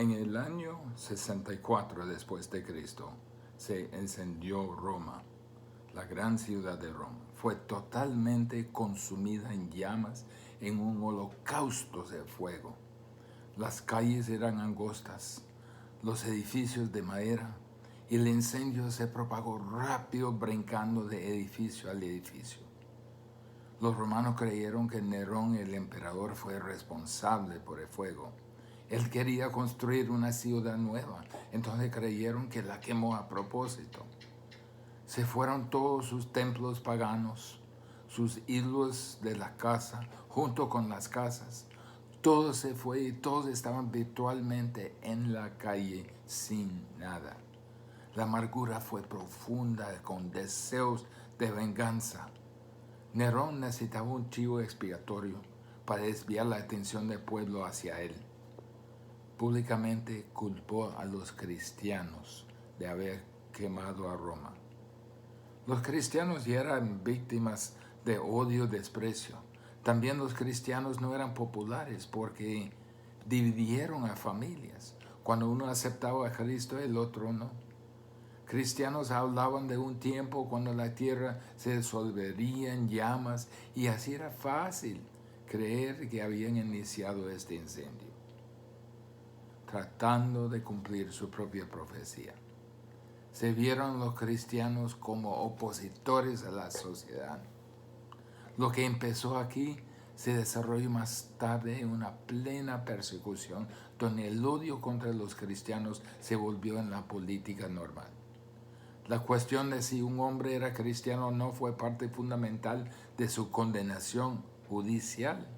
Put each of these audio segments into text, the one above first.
En el año 64 después de Cristo se encendió Roma, la gran ciudad de Roma. Fue totalmente consumida en llamas en un holocausto de fuego. Las calles eran angostas, los edificios de madera, y el incendio se propagó rápido brincando de edificio al edificio. Los romanos creyeron que Nerón, el emperador, fue responsable por el fuego. Él quería construir una ciudad nueva, entonces creyeron que la quemó a propósito. Se fueron todos sus templos paganos, sus ídolos de la casa, junto con las casas. Todo se fue y todos estaban virtualmente en la calle sin nada. La amargura fue profunda, con deseos de venganza. Nerón necesitaba un chivo expiatorio para desviar la atención del pueblo hacia él. Públicamente culpó a los cristianos de haber quemado a Roma. Los cristianos ya eran víctimas de odio y desprecio. También los cristianos no eran populares porque dividieron a familias. Cuando uno aceptaba a Cristo, el otro no. Cristianos hablaban de un tiempo cuando la tierra se disolvería en llamas y así era fácil creer que habían iniciado este incendio, tratando de cumplir su propia profecía. Se vieron los cristianos como opositores a la sociedad. Lo que empezó aquí se desarrolló más tarde en una plena persecución donde el odio contra los cristianos se volvió en la política normal. La cuestión de si un hombre era cristiano o no fue parte fundamental de su condenación judicial.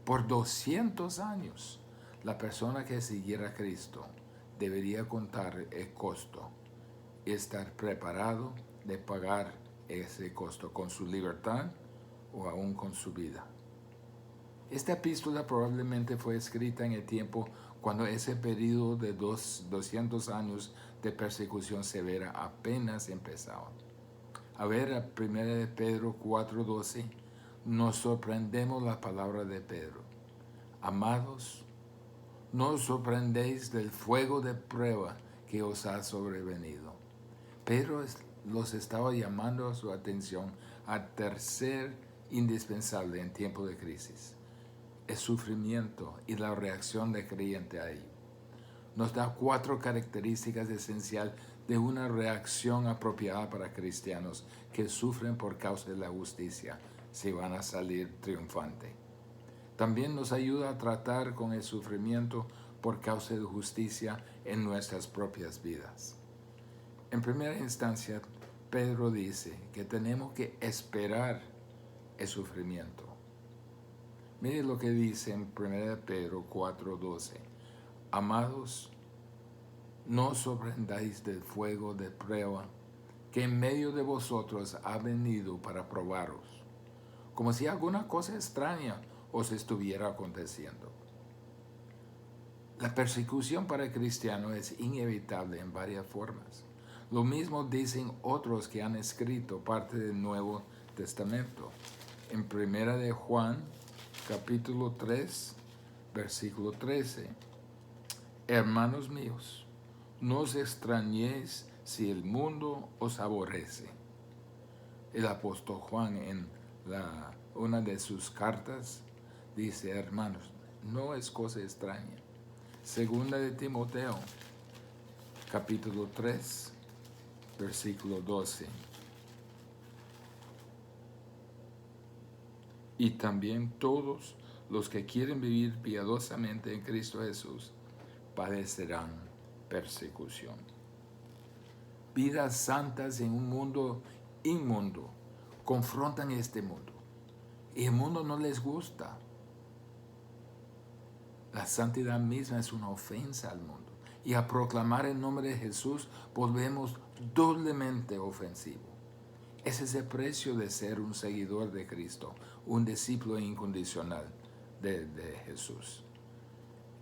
Por 200 años, la persona que siguiera a Cristo debería contar el costo y estar preparado de pagar ese costo con su libertad o aún con su vida. Esta epístola probablemente fue escrita en el tiempo cuando ese periodo de 200 años de persecución severa apenas empezaba. A ver, a 1 Pedro 4:12, nos sorprendemos la palabra de Pedro. Amados, no os sorprendéis del fuego de prueba que os ha sobrevenido. Pedro los estaba llamando a su atención al tercer indispensable en tiempo de crisis: el sufrimiento y la reacción del creyente a ello. Nos da 4 características esenciales de una reacción apropiada para cristianos que sufren por causa de la justicia, si van a salir triunfantes. También nos ayuda a tratar con el sufrimiento por causa de justicia en nuestras propias vidas. En primera instancia, Pedro dice que tenemos que esperar el sufrimiento. Mire lo que dice en 1 Pedro 4:12. Amados, no os sorprendáis del fuego de prueba que en medio de vosotros ha venido para probaros, como si alguna cosa extraña os estuviera aconteciendo. La persecución para el cristiano es inevitable en varias formas. Lo mismo dicen otros que han escrito parte del Nuevo Testamento. En 1 de Juan, capítulo 3, versículo 13. Hermanos míos, no os extrañéis si el mundo os aborrece. El apóstol Juan en una de sus cartas dice: hermanos, no es cosa extraña. Segunda de Timoteo, capítulo 3, versículo 12. Y también todos los que quieren vivir piadosamente en Cristo Jesús padecerán persecución. Vidas santas en un mundo inmundo confrontan este mundo y el mundo no les gusta. La santidad misma es una ofensa al mundo y a proclamar el nombre de Jesús volvemos doblemente ofensivo. Ese es el precio de ser un seguidor de Cristo, un discípulo incondicional de Jesús.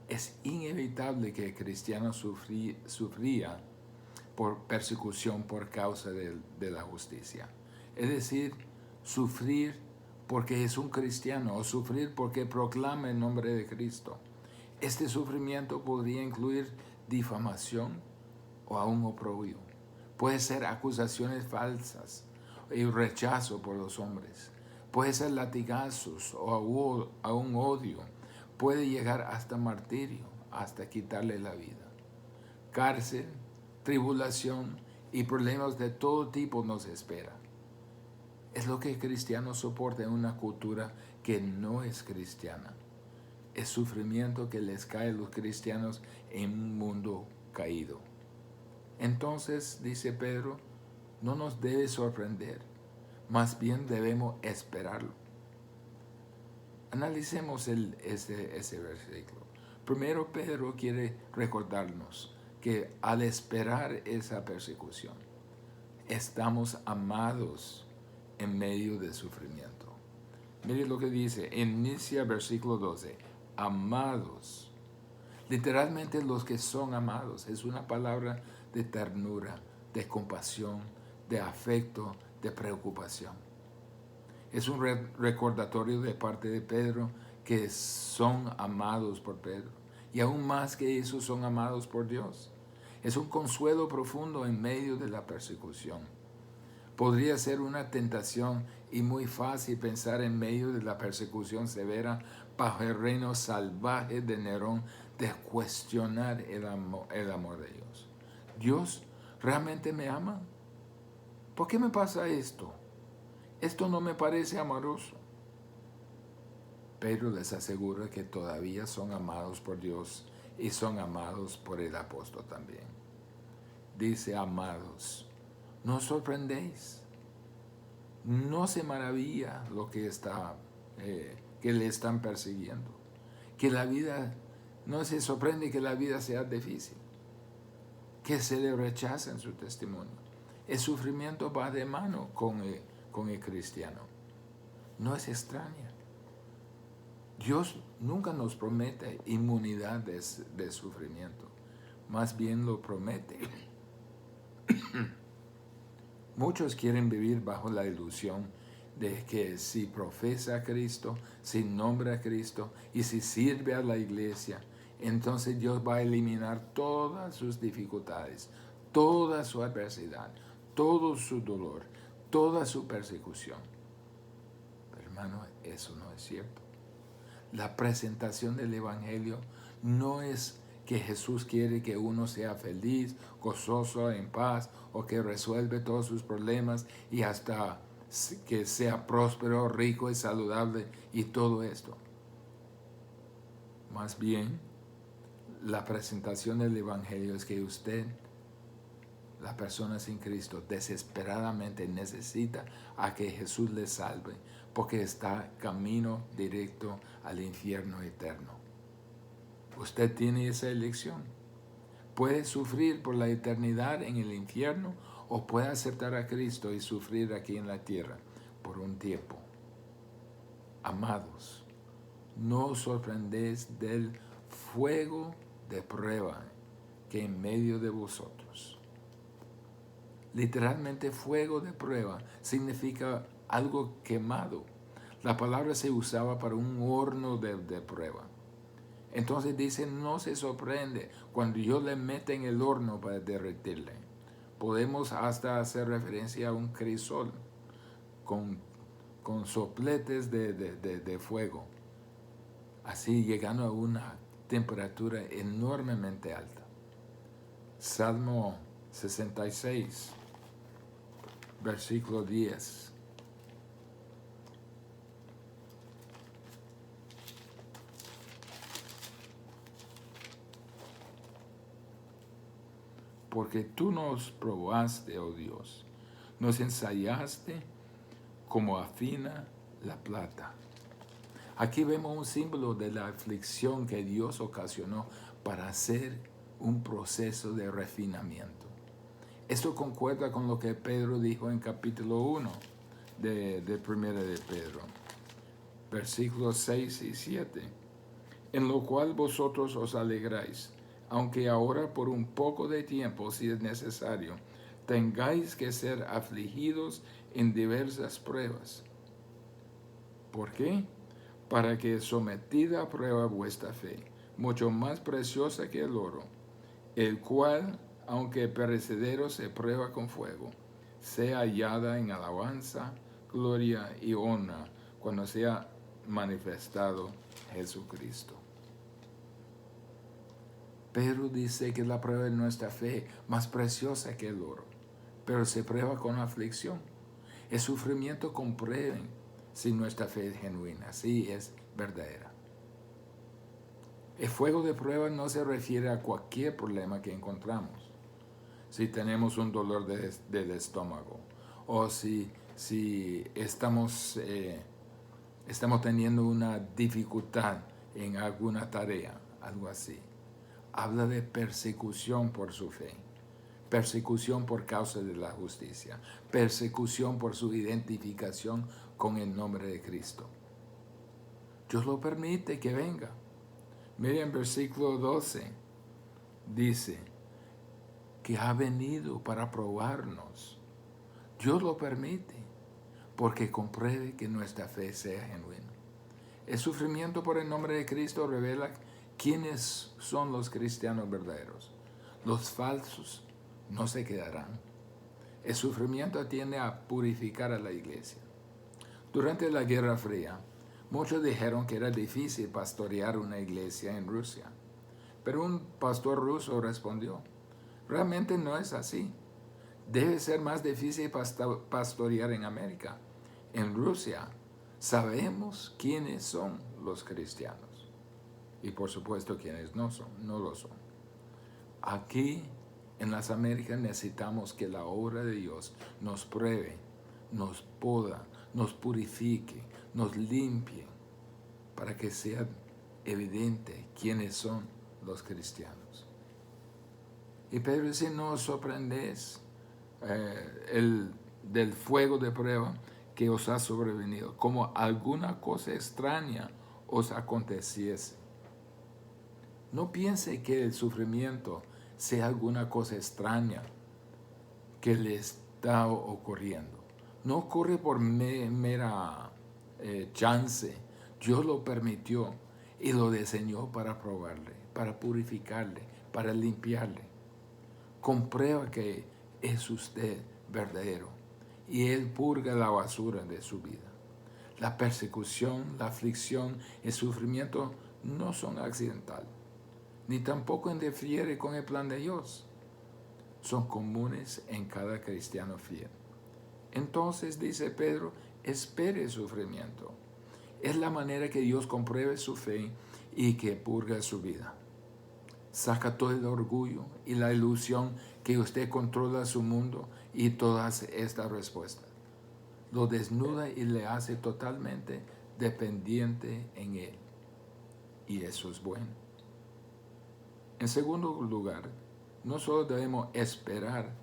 Es inevitable que el cristiano sufría por persecución por causa de la justicia. Es decir, sufrir porque es un cristiano o sufrir porque proclama el nombre de Cristo. Este sufrimiento podría incluir difamación o aún oprobio. Puede ser acusaciones falsas y rechazo por los hombres. Puede ser latigazos o aún odio. Puede llegar hasta martirio, hasta quitarle la vida. Cárcel, tribulación y problemas de todo tipo nos esperan. Es lo que el cristiano soporta en una cultura que no es cristiana. Es sufrimiento que les cae a los cristianos en un mundo caído. Entonces, dice Pedro, no nos debe sorprender, más bien debemos esperarlo. Analicemos ese versículo. Primero, Pedro quiere recordarnos que al esperar esa persecución, estamos amados en medio del sufrimiento. Mire lo que dice, inicia versículo 12, amados. Literalmente los que son amados, es una palabra de ternura, de compasión, de afecto, de preocupación. Es un recordatorio de parte de Pedro que son amados por Pedro. Y aún más que eso, son amados por Dios. Es un consuelo profundo en medio de la persecución. Podría ser una tentación y muy fácil pensar en medio de la persecución severa bajo el reino salvaje de Nerón de cuestionar el amor de Dios. ¿Dios realmente me ama? ¿Por qué me pasa esto? Esto no me parece amoroso. Pedro les asegura que todavía son amados por Dios y son amados por el apóstol también. Dice, amados, no os sorprendéis. No se maravilla lo que le están persiguiendo. Que la vida, no se sorprende que la vida sea difícil. Que se le rechacen su testimonio. El sufrimiento va de mano con el cristiano. No es extraña. Dios nunca nos promete inmunidad de sufrimiento. Más bien lo promete. Muchos quieren vivir bajo la ilusión de que si profesa a Cristo, si nombra a Cristo y si sirve a la iglesia, entonces Dios va a eliminar todas sus dificultades, toda su adversidad, todo su dolor, toda su persecución. Pero hermano, eso no es cierto. La presentación del Evangelio no es que Jesús quiere que uno sea feliz, gozoso, en paz, o que resuelve todos sus problemas y hasta que sea próspero, rico y saludable y todo esto. Más bien, la presentación del Evangelio es que usted, la persona sin Cristo, desesperadamente necesita a que Jesús le salve, porque está camino directo al infierno eterno. Usted tiene esa elección. Puede sufrir por la eternidad en el infierno o puede aceptar a Cristo y sufrir aquí en la tierra por un tiempo. Amados, no os sorprendéis del fuego de prueba que en medio de vosotros. Literalmente fuego de prueba significa algo quemado. La palabra se usaba para un horno de prueba. Entonces dice, no se sorprende cuando yo le mete en el horno para derretirle. Podemos hasta hacer referencia a un crisol con sopletes de fuego, así llegando a una temperatura enormemente alta. Salmo 66, versículo 10. Porque tú nos probaste, oh Dios, nos ensayaste como afina la plata. Aquí vemos un símbolo de la aflicción que Dios ocasionó para hacer un proceso de refinamiento. Esto concuerda con lo que Pedro dijo en capítulo 1 de Primera de Pedro, versículos 6 y 7, en lo cual vosotros os alegráis, aunque ahora por un poco de tiempo, si es necesario, tengáis que ser afligidos en diversas pruebas. ¿Por qué? Para que sometida a prueba vuestra fe, mucho más preciosa que el oro, el cual, aunque perecedero, se prueba con fuego, sea hallada en alabanza, gloria y honra cuando sea manifestado Jesucristo. Pedro dice que la prueba de nuestra fe más preciosa que el oro, pero se prueba con aflicción. El sufrimiento comprueben si nuestra fe es genuina, si es verdadera. El fuego de prueba no se refiere a cualquier problema que encontramos. Si tenemos un dolor del estómago o si estamos teniendo una dificultad en alguna tarea, algo así. Habla de persecución por su fe, persecución por causa de la justicia, persecución por su identificación con el nombre de Cristo. Dios lo permite que venga. Miren, versículo 12 dice que ha venido para probarnos. Dios lo permite porque compruebe que nuestra fe sea genuina. El sufrimiento por el nombre de Cristo revela quiénes son los cristianos verdaderos. Los falsos no se quedarán. El sufrimiento tiende a purificar a la iglesia. Durante la Guerra Fría, muchos dijeron que era difícil pastorear una iglesia en Rusia. Pero un pastor ruso respondió, realmente no es así. Debe ser más difícil pastorear en América. En Rusia sabemos quiénes son los cristianos y por supuesto quiénes no lo son. Aquí en las Américas necesitamos que la obra de Dios nos pruebe, nos poda, nos purifique, nos limpie para que sea evidente quiénes son los cristianos. Y Pedro dice, no os sorprendéis del fuego de prueba que os ha sobrevenido, como alguna cosa extraña os aconteciese. No piense que el sufrimiento sea alguna cosa extraña que le está ocurriendo. No ocurre por mera chance. Dios lo permitió y lo diseñó para probarle, para purificarle, para limpiarle. Comprueba que es usted verdadero y Él purga la basura de su vida. La persecución, la aflicción, el sufrimiento no son accidentales, ni tampoco interfiere con el plan de Dios. Son comunes en cada cristiano fiel. Entonces, dice Pedro, espere el sufrimiento. Es la manera que Dios compruebe su fe y que purga su vida. Saca todo el orgullo y la ilusión que usted controla su mundo y todas estas respuestas. Lo desnuda y le hace totalmente dependiente en Él. Y eso es bueno. En segundo lugar, no solo debemos esperar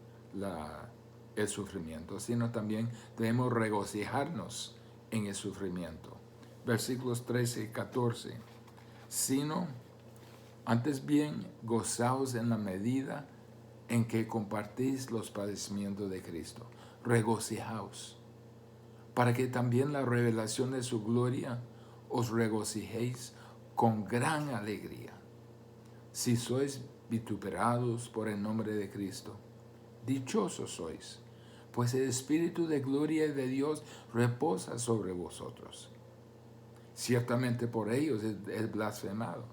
el sufrimiento, sino también debemos regocijarnos en el sufrimiento. Versículos 13 y 14. Sino, antes bien, gozaos en la medida en que compartís los padecimientos de Cristo. Regocijaos, para que también la revelación de su gloria os regocijéis con gran alegría. Si sois vituperados por el nombre de Cristo, dichosos sois, pues el Espíritu de gloria y de Dios reposa sobre vosotros. Ciertamente por ellos es blasfemado,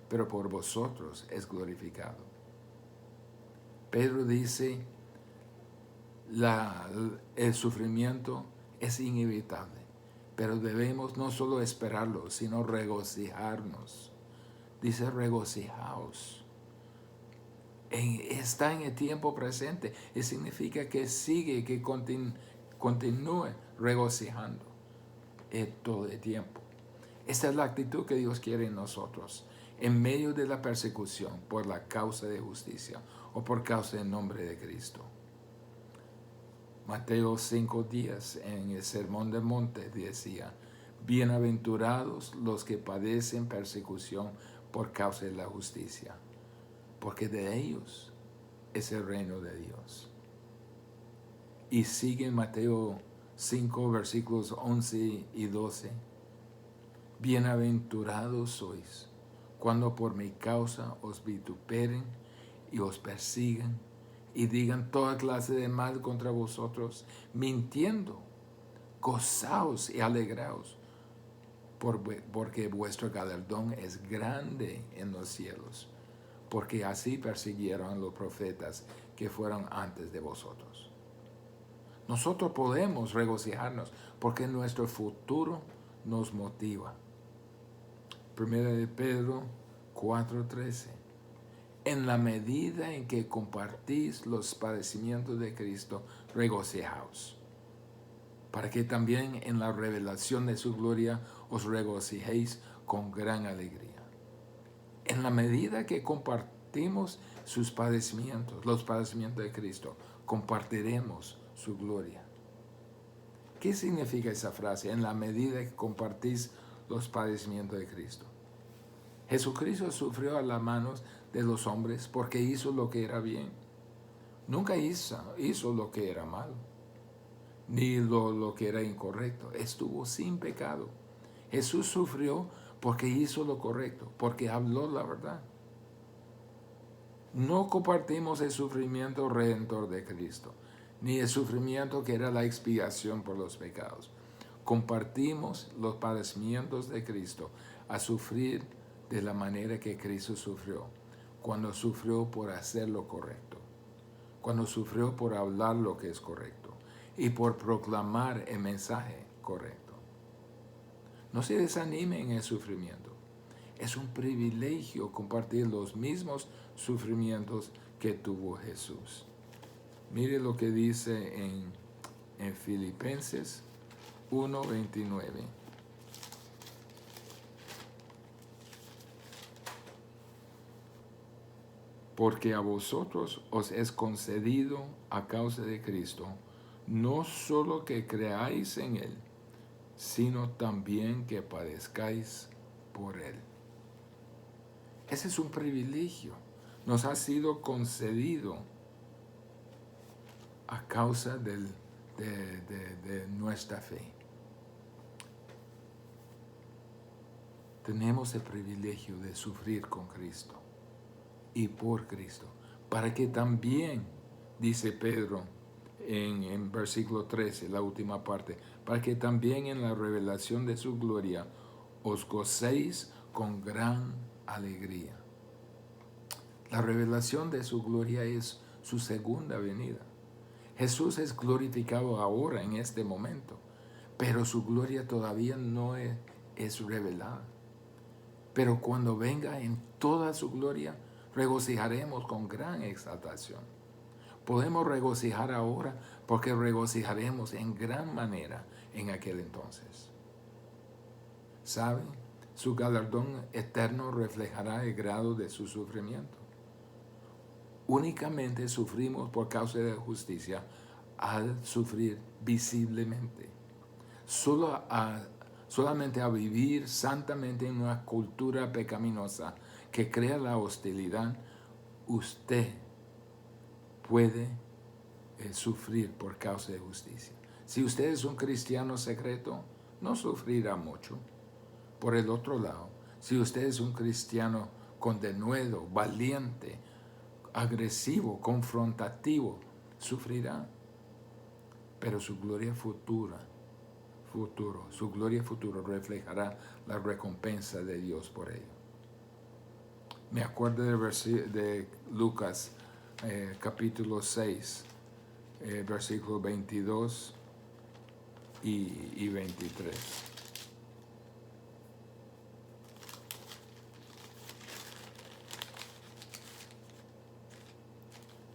pero por vosotros es glorificado. Pedro dice, el sufrimiento es inevitable, pero debemos no solo esperarlo, sino regocijarnos. Dice, regocijaos. Está en el tiempo presente y significa que sigue, que continúe regocijando todo el tiempo. Esta es la actitud que Dios quiere en nosotros, en medio de la persecución por la causa de justicia o por causa del nombre de Cristo. Mateo 5:10 en el Sermón del Monte decía, bienaventurados los que padecen persecución por causa de la justicia, porque de ellos es el reino de Dios. Y sigue en Mateo 5, versículos 11 y 12. Bienaventurados sois cuando por mi causa os vituperen y os persigan y digan toda clase de mal contra vosotros, mintiendo. Gozaos y alegraos, porque vuestro galardón es grande en los cielos, porque así persiguieron a los profetas que fueron antes de vosotros. Nosotros podemos regocijarnos porque nuestro futuro nos motiva. Primera de Pedro 4:13. En la medida en que compartís los padecimientos de Cristo, regocijaos, para que también en la revelación de su gloria os regocijéis con gran alegría. En la medida que compartimos sus padecimientos, los padecimientos de Cristo, compartiremos su gloria. ¿Qué significa esa frase? En la medida que compartís los padecimientos de Cristo. Jesucristo sufrió a las manos de los hombres porque hizo lo que era bien. Nunca hizo lo que era malo, ni lo que era incorrecto. Estuvo sin pecado. Jesús sufrió porque hizo lo correcto, porque habló la verdad. No compartimos el sufrimiento redentor de Cristo, ni el sufrimiento que era la expiación por los pecados. Compartimos los padecimientos de Cristo a sufrir de la manera que Cristo sufrió, cuando sufrió por hacer lo correcto, cuando sufrió por hablar lo que es correcto y por proclamar el mensaje correcto. No se desanime en el sufrimiento. Es un privilegio compartir los mismos sufrimientos que tuvo Jesús. Mire lo que dice en Filipenses 1:29. Porque a vosotros os es concedido a causa de Cristo, no solo que creáis en Él, sino también que padezcáis por Él. Ese es un privilegio. Nos ha sido concedido a causa de nuestra fe. Tenemos el privilegio de sufrir con Cristo y por Cristo, para que también, dice Pedro en versículo 13, la última parte, para que también en la revelación de su gloria os gocéis con gran alegría. La revelación de su gloria es su segunda venida. Jesús es glorificado ahora en este momento, pero su gloria todavía no es revelada. Pero cuando venga en toda su gloria, regocijaremos con gran exaltación. Podemos regocijar ahora porque regocijaremos en gran manera en aquel entonces. ¿Sabe? Su galardón eterno reflejará el grado de su sufrimiento. Únicamente sufrimos por causa de la justicia al sufrir visiblemente. Solamente a vivir santamente en una cultura pecaminosa que crea la hostilidad, usted puede sufrir por causa de justicia. Si usted es un cristiano secreto, no sufrirá mucho. Por el otro lado, si usted es un cristiano con denuedo, valiente, agresivo, confrontativo, sufrirá. Pero su gloria su gloria futura reflejará la recompensa de Dios por ello. Me acuerdo de Lucas capítulo 6, versículos 22 y 23.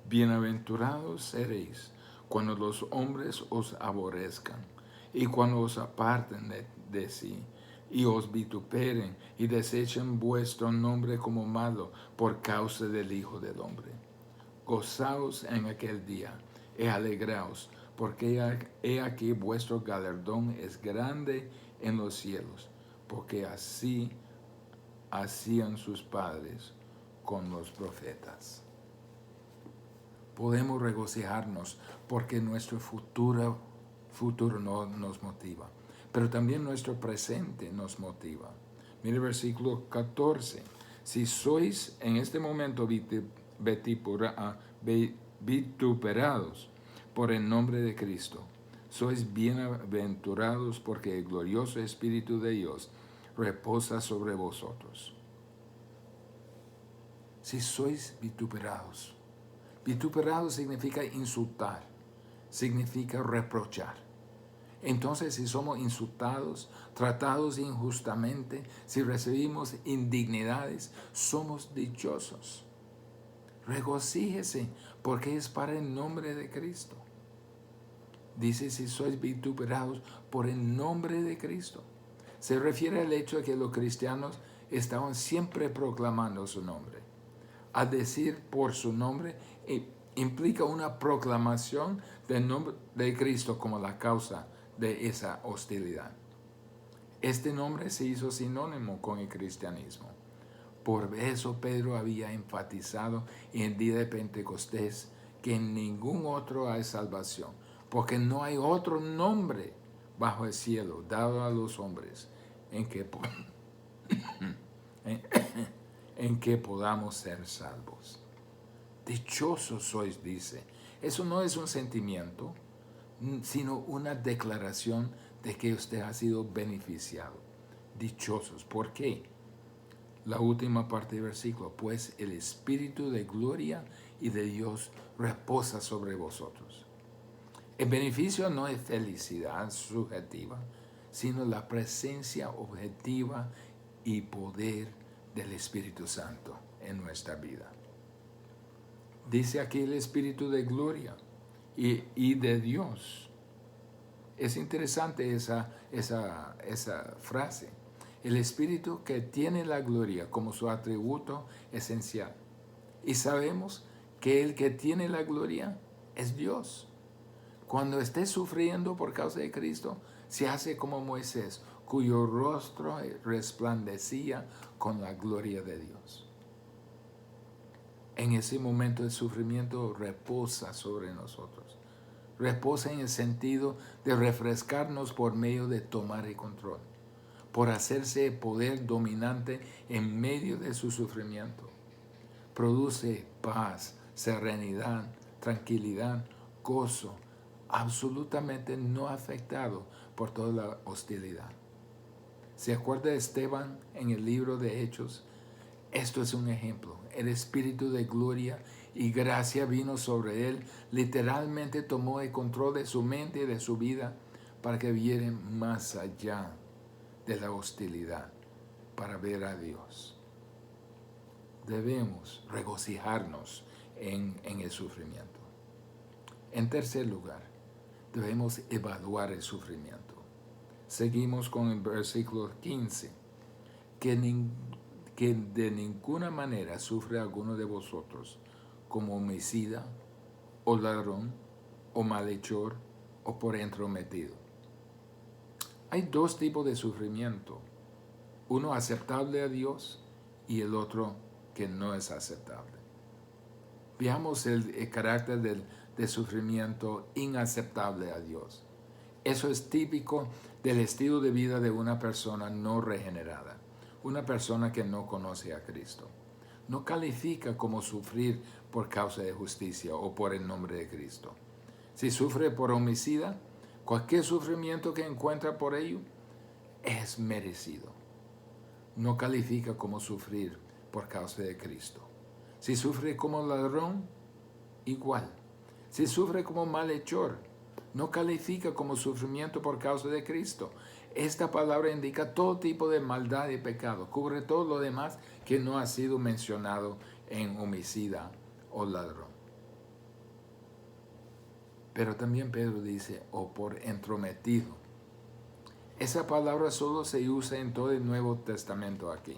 Bienaventurados seréis cuando los hombres os aborrezcan y cuando os aparten de sí y os vituperen y desechen vuestro nombre como malo por causa del Hijo del Hombre. Gozaos en aquel día y alegraos, porque he aquí vuestro galardón es grande en los cielos, porque así hacían sus padres con los profetas. Podemos regocijarnos porque nuestro futuro nos motiva, pero también nuestro presente nos motiva. Mire el versículo 14. Si sois en este momento vituperados por el nombre de Cristo, sois bienaventurados porque el glorioso Espíritu de Dios reposa sobre vosotros. Si sois vituperados. Vituperados significa insultar, significa reprochar. Entonces, si somos insultados, tratados injustamente, si recibimos indignidades, somos dichosos. Regocíjese, porque es para el nombre de Cristo. Dice, si sois vituperados por el nombre de Cristo. Se refiere al hecho de que los cristianos estaban siempre proclamando su nombre. Al decir por su nombre, implica una proclamación del nombre de Cristo como la causa de esa hostilidad. Este nombre se hizo sinónimo con el cristianismo. Por eso Pedro había enfatizado en el día de Pentecostés que en ningún otro hay salvación, porque no hay otro nombre bajo el cielo dado a los hombres en que podamos ser salvos. Dichosos sois, dice. Eso no es un sentimiento, sino una declaración de que usted ha sido beneficiado. Dichosos. ¿Por qué? La última parte del versículo. Pues el Espíritu de gloria y de Dios reposa sobre vosotros. El beneficio no es felicidad subjetiva, sino la presencia objetiva y poder del Espíritu Santo en nuestra vida. Dice aquí el Espíritu de gloria y de Dios. Es interesante esa frase. El Espíritu que tiene la gloria como su atributo esencial. Y sabemos que el que tiene la gloria es Dios. Cuando esté sufriendo por causa de Cristo, se hace como Moisés, cuyo rostro resplandecía con la gloria de Dios. En ese momento de sufrimiento reposa sobre nosotros. Reposa en el sentido de refrescarnos por medio de tomar el control, por hacerse poder dominante en medio de su sufrimiento. Produce paz, serenidad, tranquilidad, gozo, absolutamente no afectado por toda la hostilidad. ¿Se acuerda de Esteban en el libro de Hechos? Esto es un ejemplo. El Espíritu de gloria y gracia vino sobre él. Literalmente tomó el control de su mente y de su vida para que vieran más allá de la hostilidad, para ver a Dios. Debemos regocijarnos en el sufrimiento. En tercer lugar, debemos evaluar el sufrimiento. Seguimos con el versículo 15. Que de ninguna manera sufre alguno de vosotros como homicida, o ladrón, o malhechor, o por entrometido. Hay dos tipos de sufrimiento. Uno aceptable a Dios y el otro que no es aceptable. Veamos el carácter del sufrimiento inaceptable a Dios. Eso es típico del estilo de vida de una persona no regenerada, una persona que no conoce a Cristo. No califica como sufrir por causa de justicia o por el nombre de Cristo. Si sufre por homicida, cualquier sufrimiento que encuentra por ello es merecido. No califica como sufrir por causa de Cristo. Si sufre como ladrón, igual. Si sufre como malhechor, no califica como sufrimiento por causa de Cristo. Esta palabra indica todo tipo de maldad y pecado. Cubre todo lo demás que no ha sido mencionado en homicida o ladrón. Pero también Pedro dice, o por entrometido. Esa palabra solo se usa en todo el Nuevo Testamento aquí.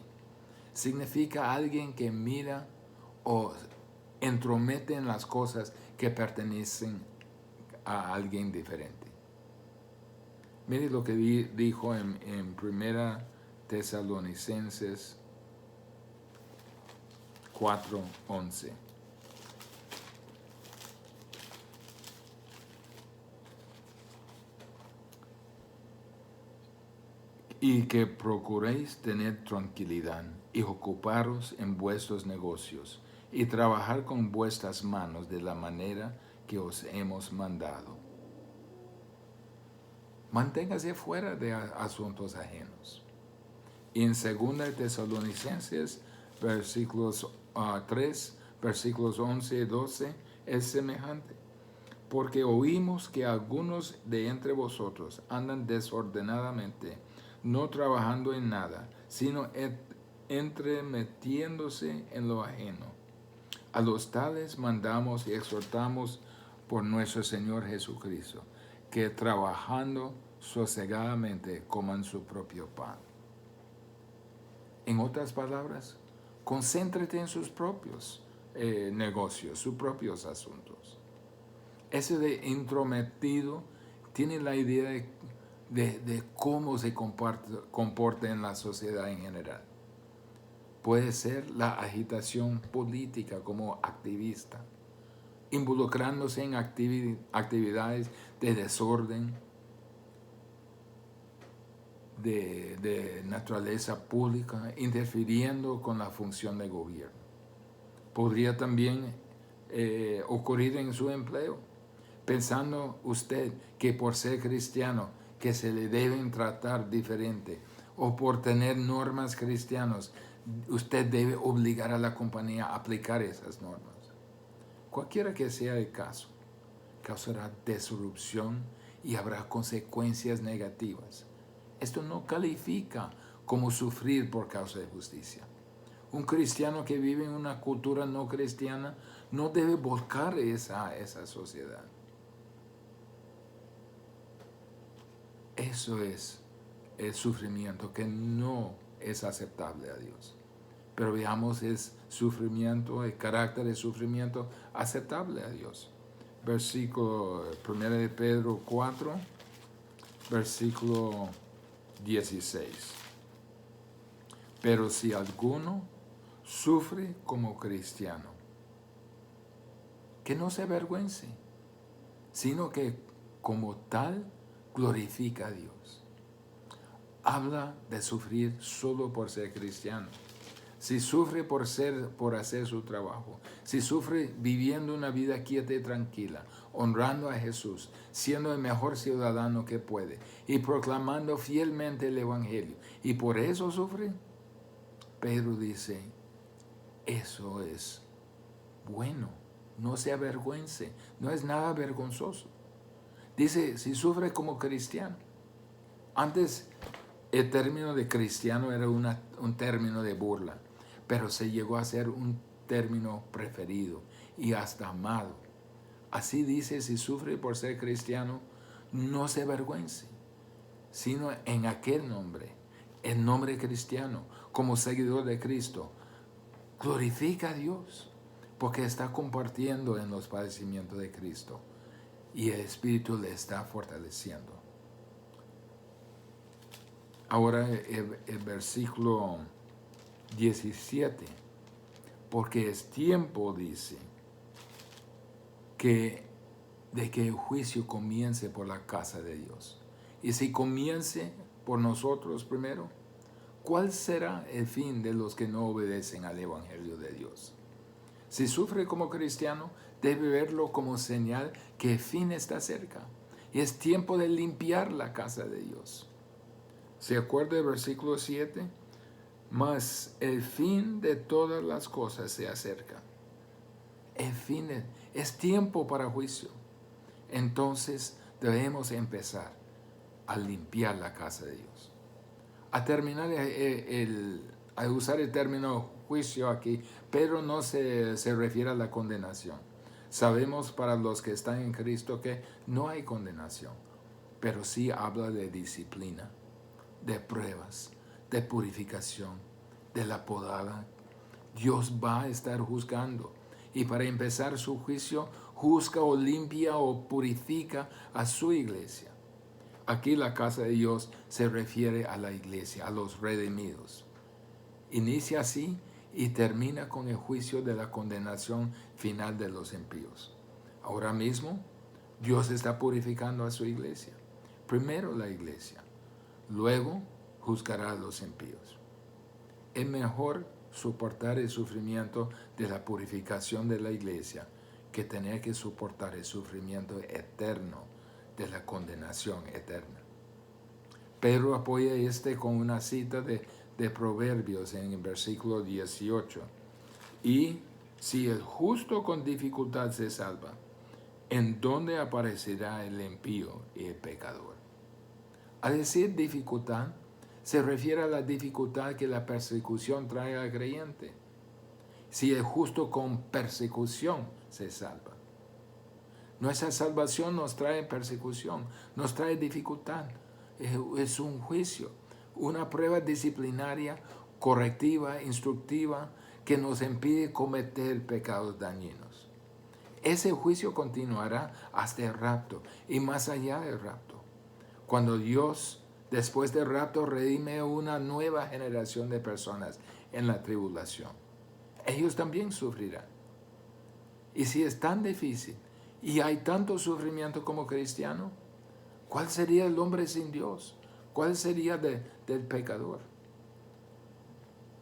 Significa alguien que mira o entromete en las cosas que pertenecen a alguien diferente. Mire lo que dijo en 1 Tesalonicenses 4:11. y que procuréis tener tranquilidad y ocuparos en vuestros negocios y trabajar con vuestras manos de la manera que os hemos mandado. Manténgase fuera de asuntos ajenos. Y en 2 Tesalonicenses, versículos 3, versículos 11 y 12, es semejante. Porque oímos que algunos de entre vosotros andan desordenadamente, no trabajando en nada, sino entremetiéndose en lo ajeno. A los tales mandamos y exhortamos por nuestro Señor Jesucristo, que trabajando sosegadamente coman su propio pan. En otras palabras, concéntrate en sus propios negocios, sus propios asuntos. Ese de intrometido tiene la idea de cómo se comporta en la sociedad en general. Puede ser la agitación política como activista, involucrándose en actividades de desorden, de naturaleza pública, interfiriendo con la función de gobierno. Podría también ocurrir en su empleo, pensando usted que por ser cristiano que se le deben tratar diferente o por tener normas cristianas, usted debe obligar a la compañía a aplicar esas normas. Cualquiera que sea el caso, causará disrupción y habrá consecuencias negativas. Esto no califica como sufrir por causa de justicia. Un cristiano que vive en una cultura no cristiana no debe volcar esa sociedad. Eso es el sufrimiento que no es aceptable a Dios. Pero veamos es sufrimiento, el carácter de sufrimiento aceptable a Dios. Versículo 1 de Pedro 4, versículo 16. Pero si alguno sufre como cristiano, que no se avergüence, sino que como tal glorifica a Dios. Habla de sufrir solo por ser cristiano. Si sufre por hacer su trabajo, si sufre viviendo una vida quieta y tranquila, honrando a Jesús, siendo el mejor ciudadano que puede y proclamando fielmente el Evangelio, y por eso sufre, Pedro dice, eso es bueno, no se avergüence, no es nada vergonzoso. Dice, si sufre como cristiano. Antes el término de cristiano era un término de burla, pero se llegó a ser un término preferido y hasta amado. Así dice, si sufre por ser cristiano, no se avergüence, sino en aquel nombre, el nombre cristiano, como seguidor de Cristo, glorifica a Dios, porque está compartiendo en los padecimientos de Cristo y el Espíritu le está fortaleciendo. Ahora el versículo 17, porque es tiempo, dice, de que el juicio comience por la casa de Dios. Y si comience por nosotros primero, ¿cuál será el fin de los que no obedecen al Evangelio de Dios? Si sufre como cristiano, debe verlo como señal que el fin está cerca. Y es tiempo de limpiar la casa de Dios. ¿Se acuerda del versículo 7? Mas el fin de todas las cosas se acerca. El fin es tiempo para juicio. Entonces debemos empezar a limpiar la casa de Dios. A terminar a usar el término juicio aquí, Pedro no se refiere a la condenación. Sabemos para los que están en Cristo que no hay condenación, pero sí habla de disciplina, de pruebas, de purificación, de la podada. Dios va a estar juzgando y para empezar su juicio, juzga o limpia o purifica a su iglesia. Aquí la casa de Dios se refiere a la iglesia, a los redimidos. Inicia así y termina con el juicio de la condenación final de los impíos. Ahora mismo, Dios está purificando a su iglesia. Primero la iglesia, luego juzgará a los impíos. Es mejor soportar el sufrimiento de la purificación de la iglesia que tener que soportar el sufrimiento eterno de la condenación eterna. Pedro apoya con una cita de Proverbios en el versículo 18. Y si el justo con dificultad se salva, ¿en dónde aparecerá el impío y el pecador? Al decir dificultad, se refiere a la dificultad que la persecución trae al creyente. Si el justo con persecución se salva. Nuestra salvación nos trae persecución, nos trae dificultad. Es un juicio, una prueba disciplinaria, correctiva, instructiva, que nos impide cometer pecados dañinos. Ese juicio continuará hasta el rapto y más allá del rapto. Cuando Dios, después del rapto, redime una nueva generación de personas en la tribulación, ellos también sufrirán. Y si es tan difícil y hay tanto sufrimiento como cristiano, ¿cuál sería el hombre sin Dios? ¿Cuál sería del pecador?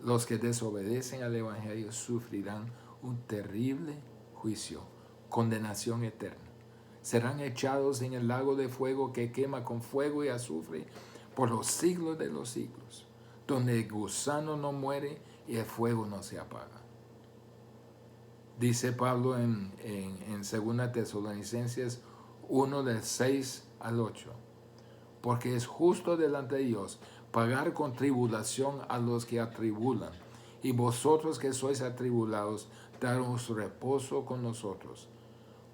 Los que desobedecen al Evangelio sufrirán un terrible juicio, condenación eterna. Serán echados en el lago de fuego que quema con fuego y azufre por los siglos de los siglos, donde el gusano no muere y el fuego no se apaga. Dice Pablo en 2 Tesalonicenses 1, del 6 al 8, porque es justo delante de Dios pagar con tribulación a los que atribulan, y vosotros que sois atribulados, daros reposo con nosotros,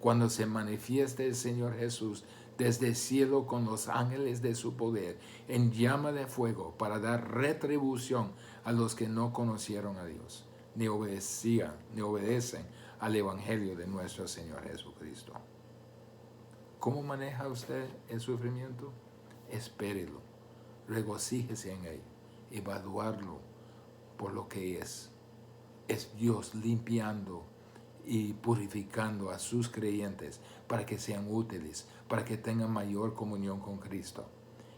cuando se manifieste el Señor Jesús desde el cielo con los ángeles de su poder, en llama de fuego, para dar retribución a los que no conocieron a Dios, ni obedecen al Evangelio de nuestro Señor Jesucristo. ¿Cómo maneja usted el sufrimiento? Espérelo, regocíjese en él, evaluarlo por lo que es. Es Dios limpiando y purificando a sus creyentes para que sean útiles, para que tengan mayor comunión con Cristo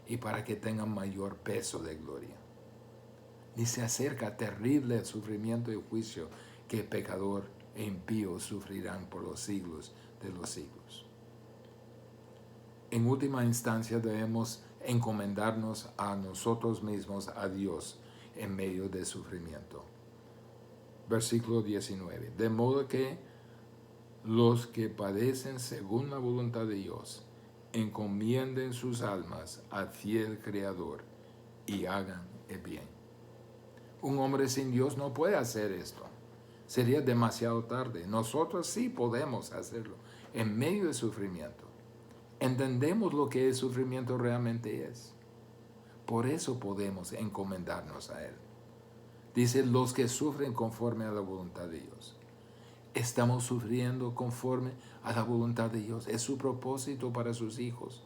y para que tengan mayor peso de gloria. Ni se acerca terrible el sufrimiento y juicio que el pecador e impío sufrirán por los siglos de los siglos. En última instancia debemos encomendarnos a nosotros mismos, a Dios, en medio del sufrimiento. Versículo 19. De modo que los que padecen según la voluntad de Dios, encomienden sus almas al fiel Creador y hagan el bien. Un hombre sin Dios no puede hacer esto. Sería demasiado tarde. Nosotros sí podemos hacerlo en medio del sufrimiento. Entendemos lo que el sufrimiento realmente es. Por eso podemos encomendarnos a Él. Dice, los que sufren conforme a la voluntad de Dios. Estamos sufriendo conforme a la voluntad de Dios. Es su propósito para sus hijos.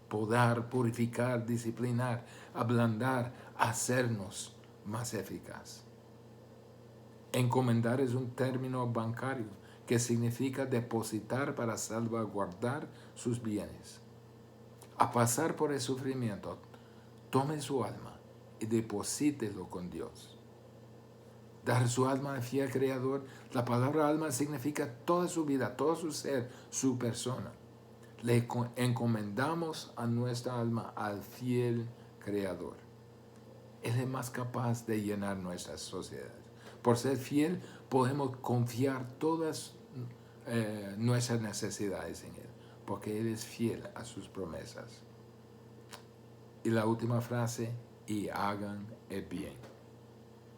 Podar, purificar, disciplinar, ablandar, hacernos más eficaz. Encomendar es un término bancario que significa depositar para salvaguardar sus bienes. A pasar por el sufrimiento, tome su alma y deposítelo con Dios. Dar su alma al fiel Creador. La palabra alma significa toda su vida, todo su ser, su persona. Le encomendamos a nuestra alma al fiel Creador. Él es más capaz de llenar nuestras sociedades. Por ser fiel, podemos confiar todas nuestras necesidades en Él, porque Él es fiel a sus promesas. Y la última frase, y hagan el bien.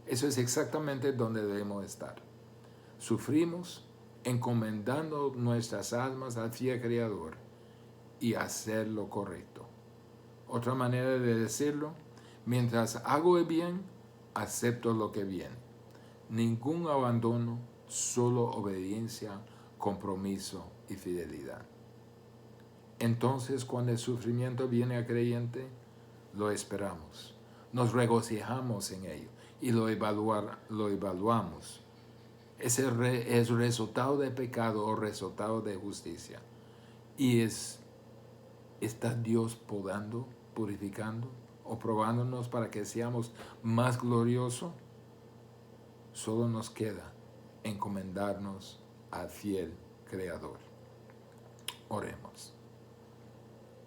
Eso es exactamente donde debemos estar. Sufrimos encomendando nuestras almas al fiel Creador y hacer lo correcto. Otra manera de decirlo, mientras hago el bien, acepto lo que viene. Ningún abandono, solo obediencia, compromiso y fidelidad. Entonces, cuando el sufrimiento viene al creyente, lo esperamos, nos regocijamos en ello y lo evaluamos. ¿Es el resultado de pecado o resultado de justicia? Y está Dios podando, purificando, o probándonos para que seamos más gloriosos, solo nos queda encomendarnos al fiel Creador. Oremos.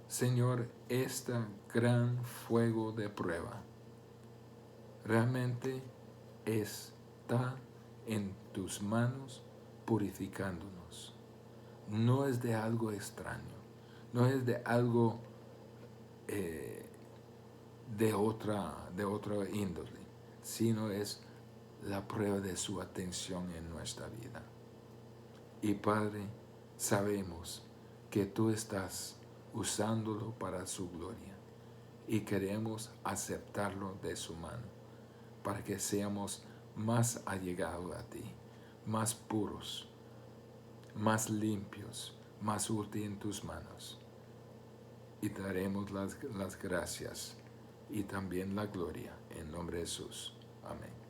Señor, este gran fuego de prueba realmente está en tus manos purificándonos. No es de algo extraño, no es de algo de otra índole, sino es la prueba de su atención en nuestra vida. Y Padre, sabemos que tú estás usándolo para su gloria y queremos aceptarlo de su mano para que seamos más allegados a ti, más puros, más limpios, más útiles en tus manos. Y te daremos las gracias y también la gloria en nombre de Jesús. Amén.